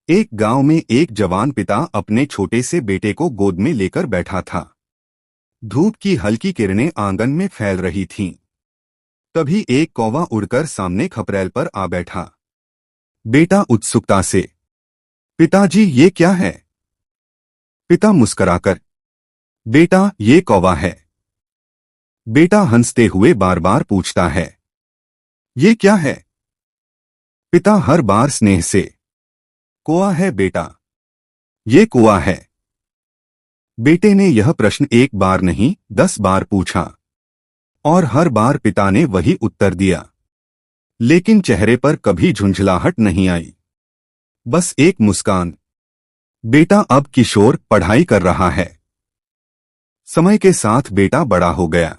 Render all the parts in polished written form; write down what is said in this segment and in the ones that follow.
एक गांव में एक जवान पिता अपने छोटे से बेटे को गोद में लेकर बैठा था। धूप की हल्की किरणें आंगन में फैल रही थीं। तभी एक कौवा उड़कर सामने खपरेल पर आ बैठा। बेटा उत्सुकता से, पिताजी ये क्या है? पिता मुस्कुराकर, बेटा ये कौवा है। बेटा हंसते हुए बार बार पूछता है, ये क्या है? पिता हर बार स्नेह से, कुआं है बेटा, ये कुआं है। बेटे ने यह प्रश्न एक बार नहीं 10 बार पूछा और हर बार पिता ने वही उत्तर दिया, लेकिन चेहरे पर कभी झुंझलाहट नहीं आई, बस एक मुस्कान। बेटा अब किशोर पढ़ाई कर रहा है। समय के साथ बेटा बड़ा हो गया,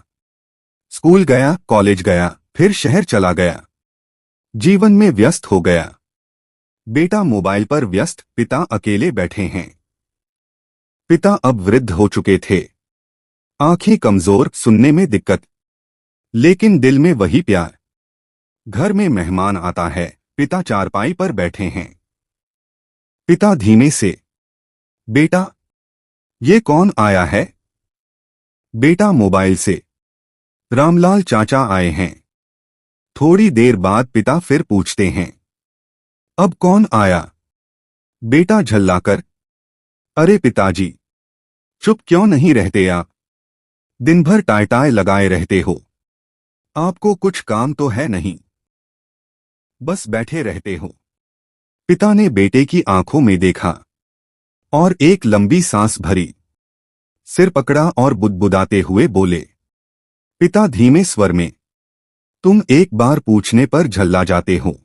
स्कूल गया, कॉलेज गया, फिर शहर चला गया, जीवन में व्यस्त हो गया। बेटा मोबाइल पर व्यस्त, पिता अकेले बैठे हैं। पिता अब वृद्ध हो चुके थे, आंखें कमजोर, सुनने में दिक्कत, लेकिन दिल में वही प्यार। घर में मेहमान आता है, पिता चारपाई पर बैठे हैं। पिता धीमे से, बेटा ये कौन आया है? बेटा मोबाइल से, रामलाल चाचा आए हैं। थोड़ी देर बाद पिता फिर पूछते हैं, अब कौन आया? बेटा झल्लाकर, अरे पिताजी, चुप क्यों नहीं रहते आप? दिन भर टाय टाय लगाए रहते हो, आपको कुछ काम तो है नहीं, बस बैठे रहते हो। पिता ने बेटे की आंखों में देखा और एक लंबी सांस भरी, सिर पकड़ा और बुदबुदाते हुए बोले, पिता धीमे स्वर में, तुम एक बार पूछने पर झल्ला जाते हो,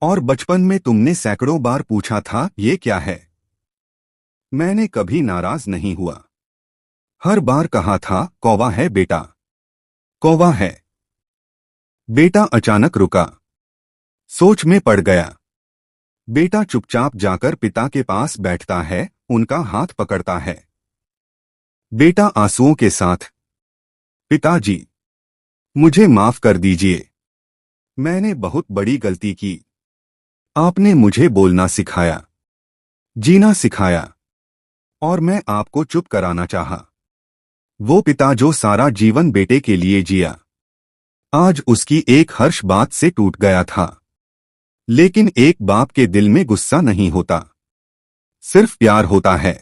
और बचपन में तुमने सैकड़ों बार पूछा था ये क्या है। मैंने कभी नाराज नहीं हुआ, हर बार कहा था कौवा है बेटा, कौवा है। बेटा अचानक रुका, सोच में पड़ गया। बेटा चुपचाप जाकर पिता के पास बैठता है, उनका हाथ पकड़ता है। बेटा आंसुओं के साथ, पिताजी मुझे माफ कर दीजिए, मैंने बहुत बड़ी गलती की। आपने मुझे बोलना सिखाया, जीना सिखाया, और मैं आपको चुप कराना चाहा। वो पिता जो सारा जीवन बेटे के लिए जिया, आज उसकी एक हर्ष बात से टूट गया था। लेकिन एक बाप के दिल में गुस्सा नहीं होता, सिर्फ प्यार होता है।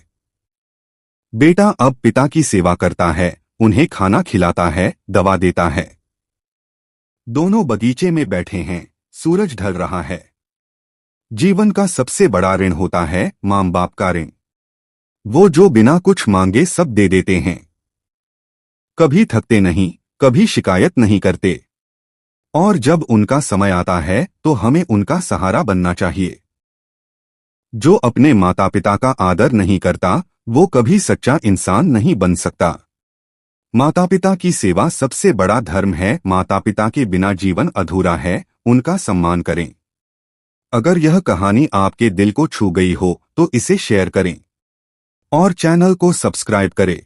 बेटा अब पिता की सेवा करता है, उन्हें खाना खिलाता है, दवा देता है। दोनों बगीचे में बैठे हैं, सूरज ढल रहा है। जीवन का सबसे बड़ा ऋण होता है मां बाप का ऋण, वो जो बिना कुछ मांगे सब दे देते हैं। कभी थकते नहीं, कभी शिकायत नहीं करते, और जब उनका समय आता है तो हमें उनका सहारा बनना चाहिए। जो अपने माता पिता का आदर नहीं करता वो कभी सच्चा इंसान नहीं बन सकता। माता पिता की सेवा सबसे बड़ा धर्म है, माता पिता के बिना जीवन अधूरा है, उनका सम्मान करें। अगर यह कहानी आपके दिल को छू गई हो तो इसे शेयर करें और चैनल को सब्सक्राइब करें।